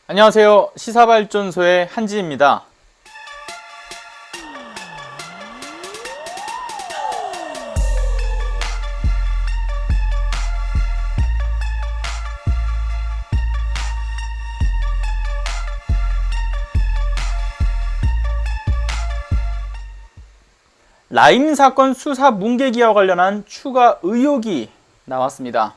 안녕하세요. 시사발전소의 한지입니다. 라임 사건 수사 뭉개기와 관련한 추가 의혹이 나왔습니다.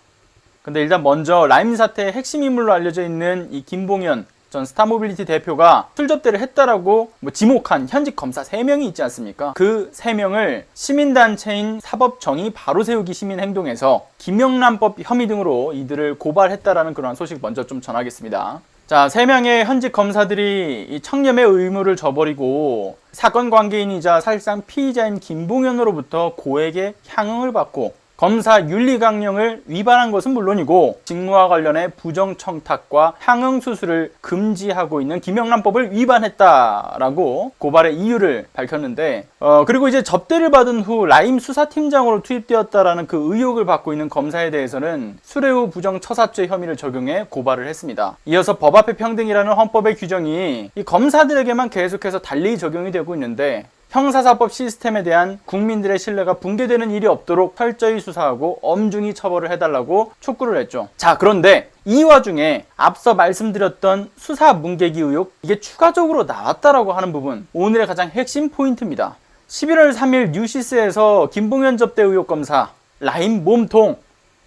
근데 일단 먼저 라임 사태의 핵심 인물로 알려져 있는 이 김봉현 전 스타모빌리티 대표가 술접대를 했다라고 지목한 현직 검사 3명이 있지 않습니까? 그 3명을 시민단체인 사법정의 바로세우기 시민행동에서 김영란법 혐의 등으로 이들을 고발했다라는 그런 소식 먼저 좀 전하겠습니다. 자, 3명의 현직 검사들이 이 청렴의 의무를 저버리고 사건 관계인이자 사실상 피의자인 김봉현으로부터 고액의 향응을 받고 검사 윤리강령을 위반한 것은 물론이고 직무와 관련해 부정청탁과 향응수수를 금지하고 있는 김영란법을 위반했다라고 고발의 이유를 밝혔는데 그리고 이제 접대를 받은 후 라임 수사팀장으로 투입되었다라는 그 의혹을 받고 있는 검사에 대해서는 수뢰후 부정처사죄 혐의를 적용해 고발을 했습니다. 이어서 법 앞에 평등이라는 헌법의 규정이 이 검사들에게만 계속해서 달리 적용이 되고 있는데 형사사법 시스템에 대한 국민들의 신뢰가 붕괴되는 일이 없도록 철저히 수사하고 엄중히 처벌을 해달라고 촉구를 했죠. 자, 그런데 이 와중에 앞서 말씀드렸던 수사 뭉개기 의혹, 이게 추가적으로 나왔다라고 하는 부분, 오늘의 가장 핵심 포인트입니다. 11월 3일 뉴시스에서 김봉현 접대 의혹 검사, 라임 몸통,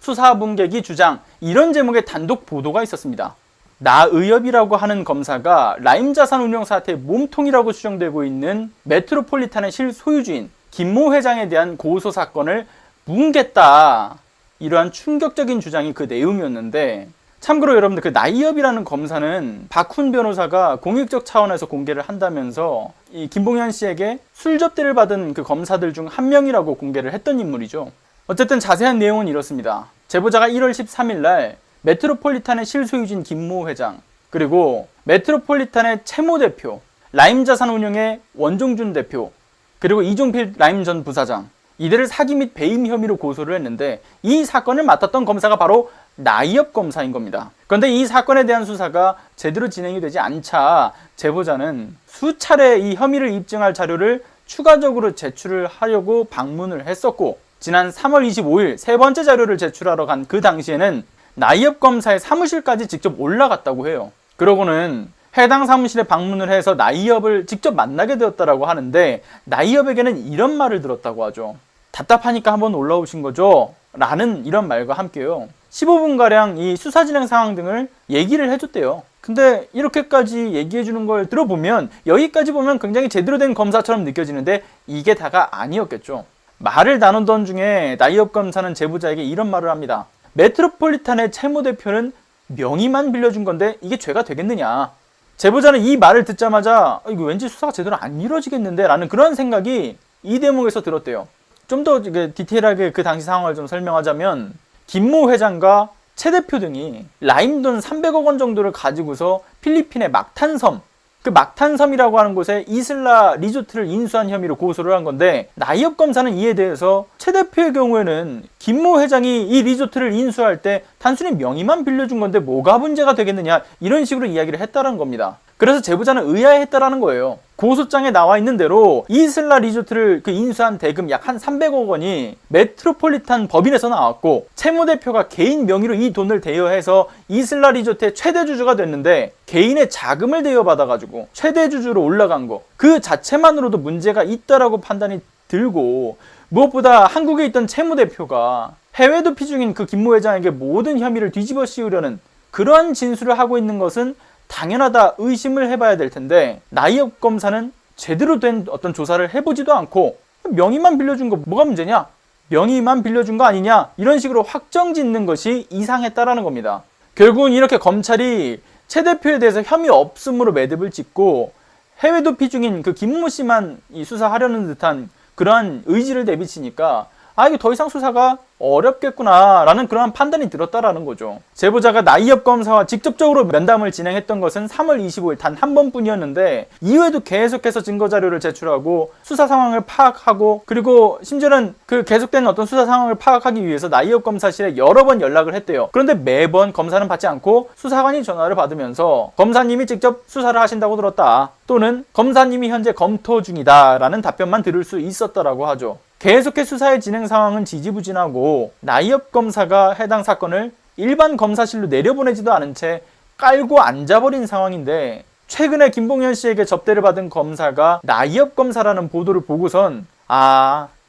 수사 뭉개기 주장, 이런 제목의 단독 보도가 있었습니다. 나의엽이라고 하는 검사가 라임 자산 운용 사태의 몸통이라고 추정되고 있는 메트로폴리탄의 실소유주인 김모 회장에 대한 고소 사건을 뭉갰다, 이러한 충격적인 주장이 그 내용이었는데, 참고로 여러분들 그 나의엽이라는 검사는 박훈 변호사가 공익적 차원에서 공개를 한다면서 이 김봉현 씨에게 술접대를 받은 그 검사들 중 한 명이라고 공개를 했던 인물이죠. 어쨌든 자세한 내용은 이렇습니다. 제보자가 1월 13일 날 메트로폴리탄의 실소유주인 김모 회장, 그리고 메트로폴리탄의 채모 대표, 라임 자산운용의 원종준 대표, 그리고 이종필 라임 전 부사장, 이들을 사기 및 배임 혐의로 고소를 했는데 이 사건을 맡았던 검사가 바로 나의엽 검사인 겁니다. 그런데 이 사건에 대한 수사가 제대로 진행이 되지 않자 제보자는 수차례 이 혐의를 입증할 자료를 추가적으로 제출을 하려고 방문을 했었고, 지난 3월 25일 세 번째 자료를 제출하러 간 그 당시에는 나의엽 검사의 사무실까지 직접 올라갔다고 해요. 그러고는 해당 사무실에 방문을 해서 나의엽을 직접 만나게 되었다고 하는데, 나의엽에게는 이런 말을 들었다고 하죠. 답답하니까 한번 올라오신 거죠? 라는 이런 말과 함께요, 15분가량 이 수사 진행 상황 등을 얘기를 해줬대요. 근데 이렇게까지 얘기해주는 걸 들어보면, 여기까지 보면 굉장히 제대로 된 검사처럼 느껴지는데 이게 다가 아니었겠죠. 말을 나누던 중에 나의엽 검사는 제보자에게 이런 말을 합니다. 메트로폴리탄의 채모 대표는 명의만 빌려준 건데 이게 죄가 되겠느냐. 제보자는 이 말을 듣자마자 이거 왠지 수사가 제대로 안 이루어지겠는데 라는 그런 생각이 이 대목에서 들었대요. 좀 더 디테일하게 그 당시 상황을 좀 설명하자면, 김모 회장과 채 대표 등이 라임 돈 300억 원 정도를 가지고서 필리핀의 막탄섬, 그 막탄섬이라고 하는 곳에 이슬라 리조트를 인수한 혐의로 고소를 한 건데, 나의엽 검사는 이에 대해서 채 대표의 경우에는 김모 회장이 이 리조트를 인수할 때 단순히 명의만 빌려준 건데 뭐가 문제가 되겠느냐, 이런 식으로 이야기를 했다는 겁니다. 그래서 제보자는 의아해했다라는 거예요. 고소장에 나와 있는 대로 이슬라 리조트를 인수한 대금 약 한 300억 원이 메트로폴리탄 법인에서 나왔고, 채모 대표가 개인 명의로 이 돈을 대여해서 이슬라 리조트의 최대 주주가 됐는데 개인의 자금을 대여받아가지고 최대 주주로 올라간 거, 그 자체만으로도 문제가 있다라고 판단이 들고, 무엇보다 한국에 있던 채모 대표가 해외 도피 중인 그 김모 회장에게 모든 혐의를 뒤집어 씌우려는 그러한 진술을 하고 있는 것은 당연하다 의심을 해봐야 될 텐데, 나의엽 검사는 제대로 된 어떤 조사를 해보지도 않고 명의만 빌려준 거 뭐가 문제냐, 명의만 빌려준 거 아니냐, 이런 식으로 확정짓는 것이 이상했다라는 겁니다. 결국은 이렇게 검찰이 채 대표에 대해서 혐의 없음으로 매듭을 짓고 해외 도피 중인 그 김모 씨만 수사하려는 듯한 그러한 의지를 내비치니까 아, 이게 더 이상 수사가 어렵겠구나 라는 그러한 판단이 들었다라는 거죠. 제보자가 나이엽 검사와 직접적으로 면담을 진행했던 것은 3월 25일 단 한 번뿐이었는데 이후에도 계속해서 증거 자료를 제출하고 수사 상황을 파악하고, 그리고 심지어는 그 계속되는 어떤 수사 상황을 파악하기 위해서 나이엽 검사실에 여러 번 연락을 했대요. 그런데 매번 검사는 받지 않고 수사관이 전화를 받으면서 검사님이 직접 수사를 하신다고 들었다, 또는 검사님이 현재 검토 중이다 라는 답변만 들을 수 있었다라고 하죠. 계속해 수사의 진행 상황은 지지부진하고 나이엽 검사가 해당 사건을 일반 검사실로 내려보내지도 않은 채 깔고 앉아버린 상황인데, 최근에 김봉현 씨에게 접대를 받은 검사가 나이엽 검사라는 보도를 보고선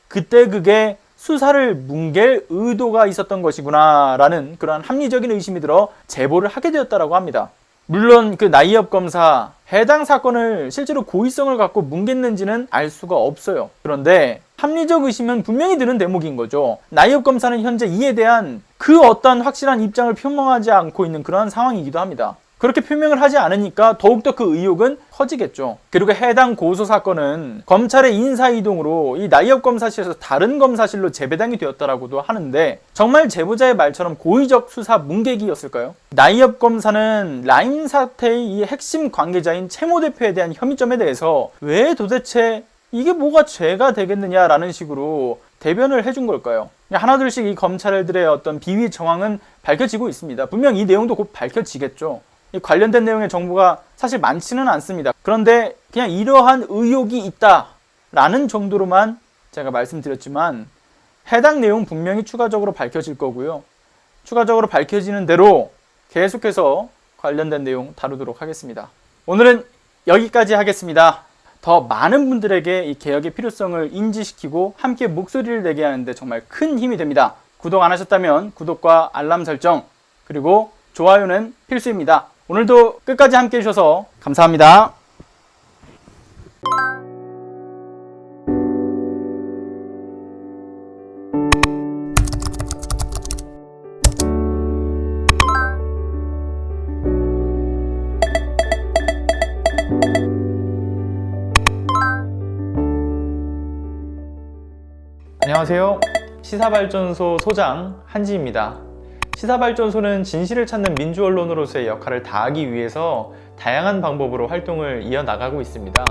그때 그게 수사를 뭉갤 의도가 있었던 것이구나 라는 그러한 합리적인 의심이 들어 제보를 하게 되었다고 합니다. 물론 그 나이엽 검사 해당 사건을 실제로 고의성을 갖고 뭉갰는지는 알 수가 없어요. 그런데 합리적 의심은 분명히 드는 대목인 거죠. 나이엽 검사는 현재 이에 대한 그 어떤 확실한 입장을 표명하지 않고 있는 그런 상황이기도 합니다. 그렇게 표명을 하지 않으니까 더욱더 그 의혹은 커지겠죠. 그리고 해당 고소 사건은 검찰의 인사이동으로 이 나이엽 검사실에서 다른 검사실로 재배당이 되었다라고도 하는데, 정말 제보자의 말처럼 고의적 수사 뭉개기였을까요? 나이엽 검사는 라임 사태의 이 핵심 관계자인 최모 대표에 대한 혐의점에 대해서 왜 도대체 이게 뭐가 죄가 되겠느냐라는 식으로 대변을 해준 걸까요? 하나둘씩 이 검찰들의 어떤 비위 정황은 밝혀지고 있습니다. 분명 이 내용도 곧 밝혀지겠죠. 이 관련된 내용의 정보가 사실 많지는 않습니다. 그런데 그냥 이러한 의혹이 있다라는 정도로만 제가 말씀드렸지만, 해당 내용 분명히 추가적으로 밝혀질 거고요. 추가적으로 밝혀지는 대로 계속해서 관련된 내용 다루도록 하겠습니다. 오늘은 여기까지 하겠습니다. 더 많은 분들에게 이 개혁의 필요성을 인지시키고 함께 목소리를 내게 하는데 정말 큰 힘이 됩니다. 구독 안 하셨다면 구독과 알람 설정, 그리고 좋아요는 필수입니다. 오늘도 끝까지 함께 해주셔서 감사합니다. 안녕하세요. 시사발전소 소장 한지입니다. 시사발전소는 진실을 찾는 민주언론으로서의 역할을 다하기 위해서 다양한 방법으로 활동을 이어나가고 있습니다.